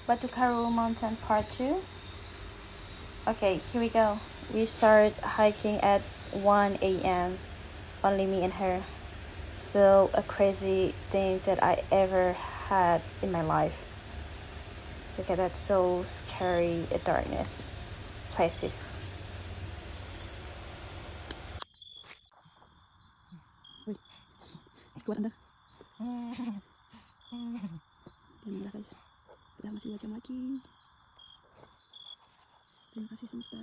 Batu Karu Mountain Part 2. Okay, here we go. We start hiking at 1 a.m. Only me and her. So a crazy thing that I ever had in my life. Look at that, so scary, the darkness places. Wih, kuat Anda. Dan merah guys. Udah masih 2 jam lagi. Terima kasih semesta.